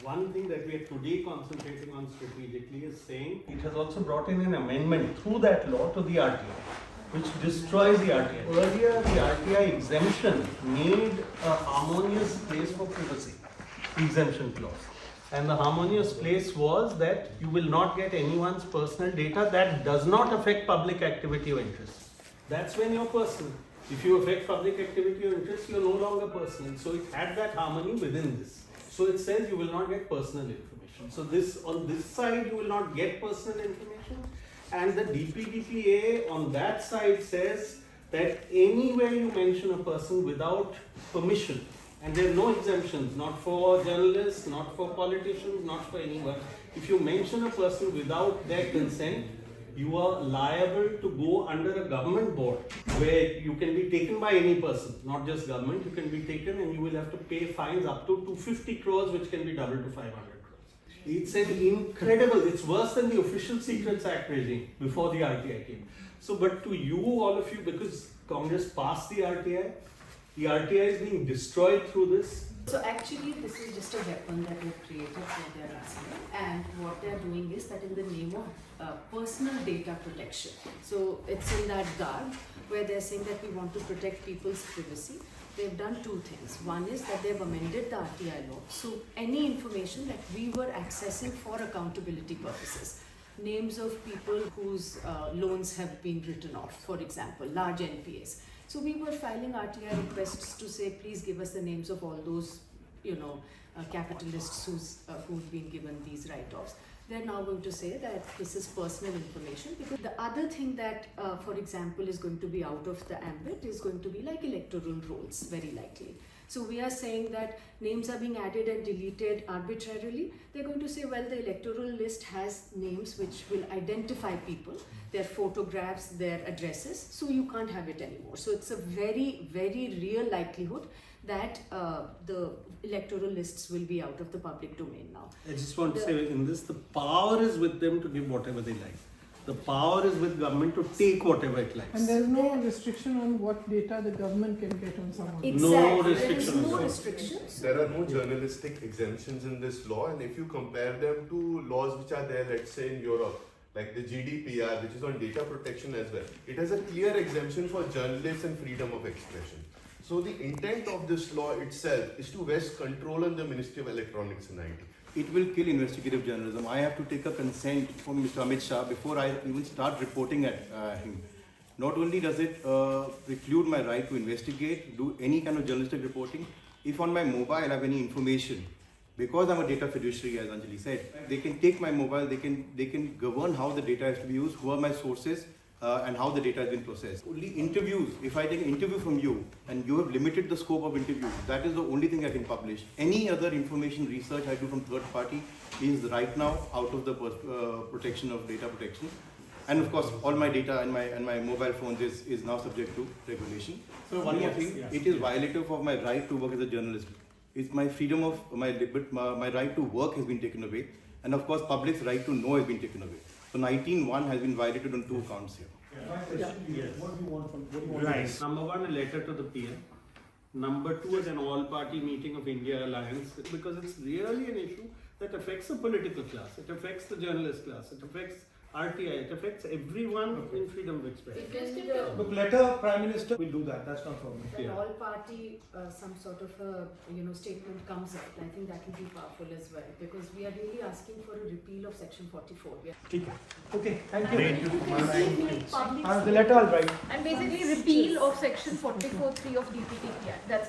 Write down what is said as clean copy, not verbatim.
One thing that we are today concentrating on strategically is saying it has also brought in an amendment through that law to the RTI, which destroys the RTI. Earlier, the RTI exemption made a harmonious place for privacy, exemption clause. And the harmonious place was that you will not get anyone's personal data that does not affect public activity or interest. That's when you're personal. If you affect public activity or interest, you're no longer personal. So it had that harmony within this. So it says you will not get personal information. So this on this side you will not get personal information, and the DPDPA on that side says that anywhere you mention a person without permission, and there are no exemptions, not for journalists, not for politicians, not for anyone. If you mention a person without their consent, you are liable to go under a government board where you can be taken by any person, not just government. You can be taken and you will have to pay fines up to 250 crores, which can be doubled to 500 crores. It's an incredible, it's worse than the Official Secrets Act regime before the RTI came. So, but to you, all of you, because Congress passed the RTI is being destroyed through this. So actually this is just a weapon that we've created for their arsenal, and what they're doing is that in the name of personal data protection. So it's in that garb where they're saying that we want to protect people's privacy. They've done two things. One is that they've amended the RTI law. So any information that we were accessing for accountability purposes, names of people whose loans have been written off, for example, large NPAs. So we were filing RTI requests to say, please give us the names of all those, capitalists who've been given these write-offs. They're now going to say that this is personal information, because the other thing that, for example, is going to be out of the ambit is going to be like electoral rolls, very likely. So we are saying that names are being added and deleted arbitrarily. They're going to say, well, the electoral list has names which will identify people, their photographs, their addresses, so you can't have it anymore. So it's a very, very real likelihood that the electoral lists will be out of the public domain now. I just want to say in this, the power is with them to give whatever they like. The power is with government to take whatever it likes. And there's no restriction on what data the government can get on someone. Exactly. No restriction. There is no restrictions. There are no journalistic exemptions in this law, and if you compare them to laws which are there, let's say in Europe, like the GDPR, which is on data protection as well, it has a clear exemption for journalists and freedom of expression. So the intent of this law itself is to vest control on the Ministry of Electronics and IT. It will kill investigative journalism. I have to take a consent from Mr. Amit Shah before I even start reporting at him. Not only does it preclude my right to investigate, do any kind of journalistic reporting, if on my mobile I have any information, because I'm a data fiduciary, as Anjali said, they can take my mobile, they can govern how the data has to be used, who are my sources, and how the data has been processed. Only interviews, if I take an interview from you and you have limited the scope of interview, that is the only thing I can publish. Any other information research I do from third party is right now out of the protection of data protection. And of course, all my data and my mobile phones is now subject to regulation. So one more thing, it is violative of my right to work as a journalist. It's my freedom of my right to work has been taken away, and of course, public's right to know has been taken away. So 19(1) has been violated on 2 counts here. Yes. What do you want from Right. Number one, a letter to the PM. Number two is an all-party meeting of India Alliance, because it's really an issue that affects the political class, it affects the journalist class, it affects RTI, it affects everyone in freedom of expression. Look, letter Prime Minister will do that. That's not a problem. When all party some sort of a statement comes out, I think that will be powerful as well, because we are really asking for a repeal of Section 44. Okay, thank you. The letter I'll write. And basically repeal of Section 44(3) of DPTP Act. That's